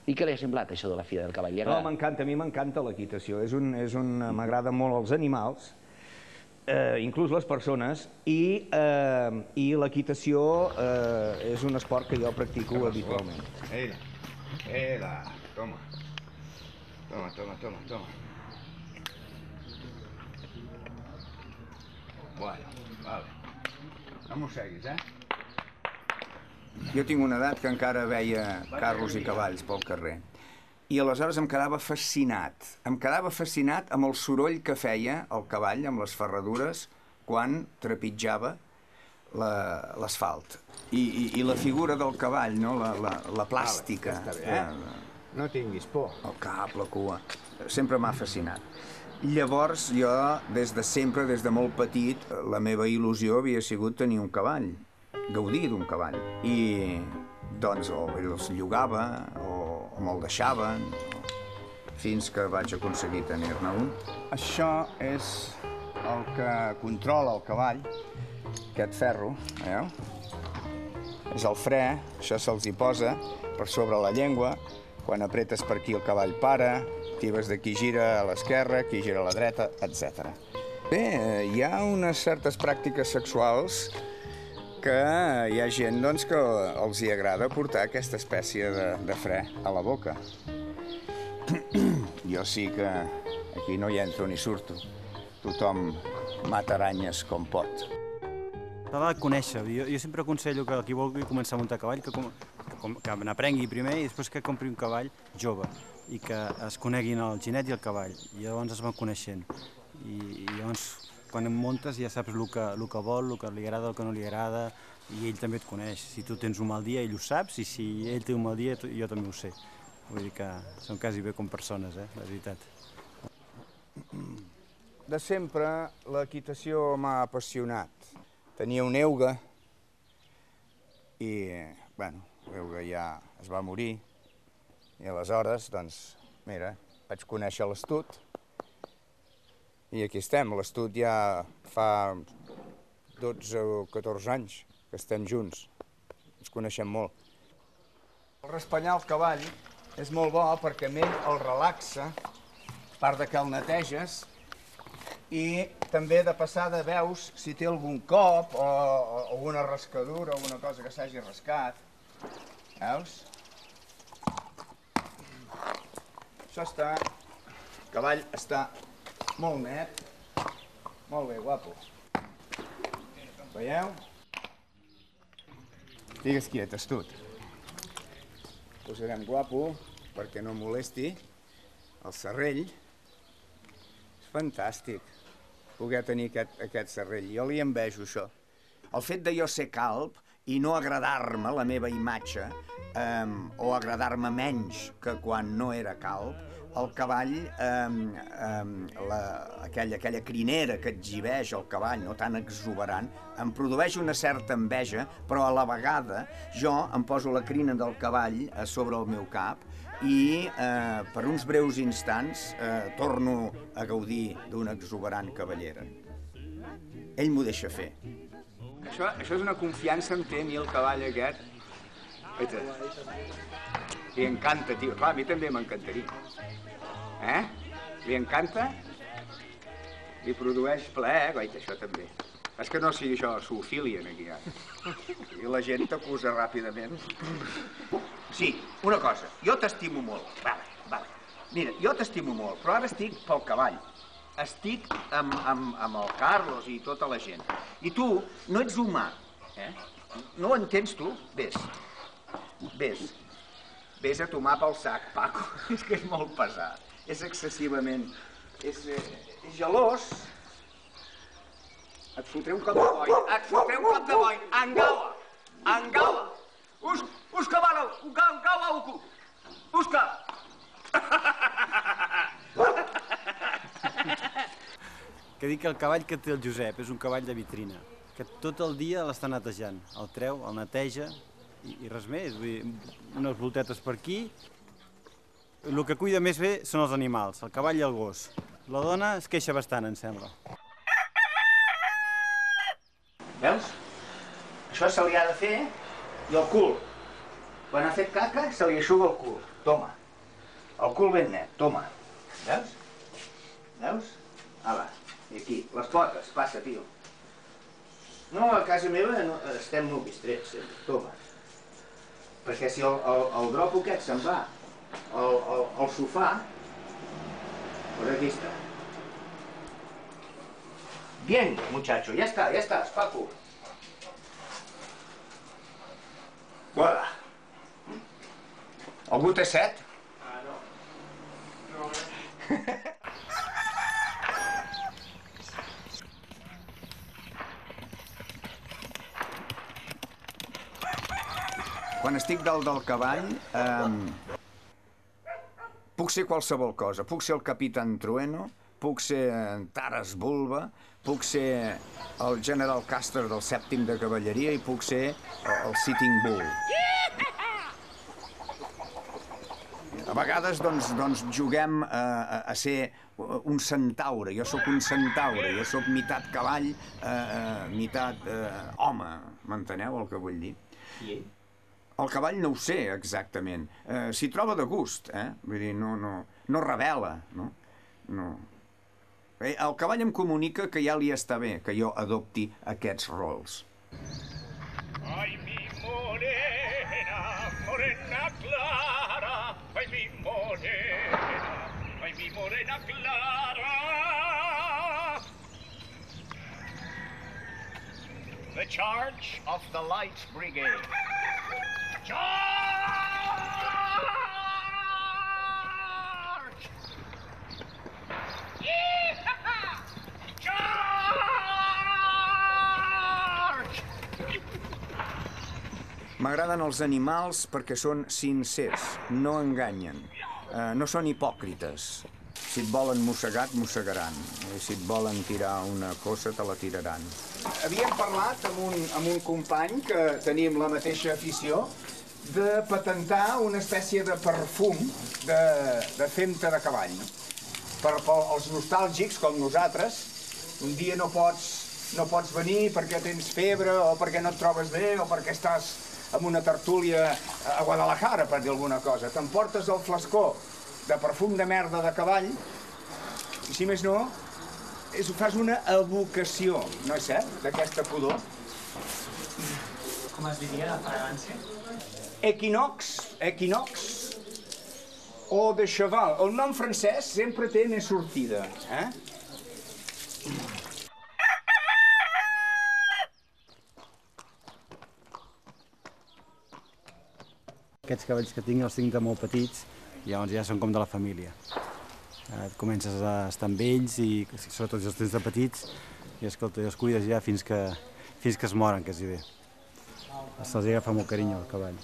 I què li ha semblat, això de la Fira del Cavall? No, m'encanta, a mi m'encanta l'equitació. M'agrada molt els animals, inclús les persones, i l'equitació és un esport que jo practico habitualment. Toma. Toma. Bueno, vale. No mosseguis, Jo tinc una edat que encara veia carros i cavalls pel carrer. I aleshores em quedava fascinat. Em quedava fascinat amb el soroll que feia el cavall amb les ferradures quan trepitjava l'asfalt. I la figura del cavall, no? La plàstica. Està bé, No tinguis por. El cap, la cua. Sempre m'ha fascinat. Llavors, jo, des de sempre, des de molt petit, la meva il·lusió havia sigut tenir un cavall, gaudir d'un cavall. I, doncs, o els llogava, o me'l deixaven, fins que vaig aconseguir tenir-ne un. Això és el que controla el cavall, aquest ferro, veieu? És el fre, això se'ls hi posa per sobre la llengua. Quan apretes per aquí el cavall para, actives d'aquí gira a l'esquerra, aquí gira a la dreta, etc. Bé, hi ha unes certes pràctiques sexuals que hi ha gent doncs, que els hi agrada portar aquesta espècie de fre a la boca. Jo sí que aquí no hi entro ni surto. Tothom mata aranyes com pot. S'ha de conèixer. Jo sempre aconsello que qui vulgui començar a muntar cavall que n'aprengui primer i després que compri un cavall jove i que es coneguin el ginet i el cavall. I llavors es van coneixent. I llavors, quan em muntes ja saps el que vol, el que li agrada, el que no li agrada, i ell també et coneix. Si tu tens un mal dia, ell ho saps, i si ell té un mal dia, jo també ho sé. Vull dir que són quasi bé com persones, la veritat. De sempre l'equitació m'ha apassionat. Tenia un euga i, bueno, l'euga ja es va morir i aleshores, doncs, mira, vaig conèixer l'Estut i aquí estem. L'Estut ja fa 12 o 14 anys que estem junts. Ens coneixem molt. El raspallar el cavall és molt bo perquè a ell el relaxa, a part de que el neteges, i també de passada veus si té algun cop o alguna rascadura o alguna cosa que s'hagi rascat. Veus? Això està... El cavall està molt net. Molt bé, guapo. Veieu? Digues quiet, Estut. Posarem guapo perquè no molesti el serrell. És fantàstic poder tenir aquest serrell. Jo li envejo això. El fet de jo ser calb i no agradar-me la meva imatge o agradar-me menys que quan no era calb, el cavall, aquella crinera que exhibeix el cavall, no tan exuberant, em produeix una certa enveja, però a la vegada jo em poso la crina del cavall a sobre el meu cap i per uns breus instants torno a gaudir d'una exuberant cavallera. Ell m'ho deixa fer. Això és una confiança en té, a mi, el cavall aquest. Li encanta, tio. Clar, a mi també m'encantaria. Li encanta? Li produeix plaer? Guaita, això també. És que no sigui això, zoofília, aquí, I la gent t'acusa ràpidament. Sí, una cosa, jo t'estimo molt. Vale. Mira, jo t'estimo molt, però ara estic pel cavall. Estic amb el Carlos i tota la gent. I tu no ets humà, No ho entens, tu? Ves a tomar pel sac, Paco. És que és molt pesat. És excessivament... És gelós. Et fotré un cop de boi. Angala. Uska bala, gala uku. Uska. Que dic que el cavall que té el Josep és un cavall de vitrina, que tot el dia l'està netejant. El treu, el neteja i res més. Vull dir, unes voltetes per aquí. El que cuida més bé són els animals, el cavall i el gos. La dona es queixa bastant, em sembla. Veus? Això se li ha de fer i el cul. Quan ha fet caca, se li eixuga el cul. Toma. El cul ben net, toma. Veus? Veus? Ala, i aquí. Les potes, passa, tio. No, a casa meva estem nuvis, trets, sempre. Toma. Perquè si el drop aquest se'n va al sofà, pues aquí està. Bien, muchacho, ya estás, Paco. Voilà. Algú té set? Ah, no. No, Quan estic dalt del cavall, puc ser qualsevol cosa. Puc ser el Capitán Trueno, puc ser Taras Bulba, puc ser el General Custer del 7è de cavalleria i puc ser el Sitting Bull. A vegades, doncs, juguem a ser un centaure. Jo sóc un centaure, jo sóc meitat cavall, meitat home. M'enteneu el que vull dir? I ell? El cavall no ho sé exactament. S'hi troba de gust, Vull dir, no revela, no? El cavall em comunica que ja li està bé que jo adopti aquests rols. Ai, mi morena, morena clara, ai, mi morena clara. The charge of the Light Brigade. Charge! M'agraden els animals perquè són sincers, no enganyen, no són hipòcrites. Si et volen mossegar, et mossegaran. Si et volen tirar una cosa, te la tiraran. Havíem parlat amb un company que tenim la mateixa afició de patentar una espècie de perfum de femta de cavall. Per als nostàlgics com nosaltres, un dia no pots venir perquè tens febre o perquè no et trobes bé o perquè estàs en una tertúlia a Guadalajara, per dir alguna cosa. T'emportes el flascó de perfum de merda de cavall i, si més no, fas una evocació, no és cert, d'aquesta pudor. Com es diria la fragància? Equinox o de cheval. El nom francès sempre té més sortida, Aquests cavalls que tinc els tinc de molt petits i llavors ja són com de la família. Comences a estar amb ells i sobretot els tens de petits i escolta, els cuides ja fins que es moren, quasi bé. Se'ls agafa molt carinyo al cavall.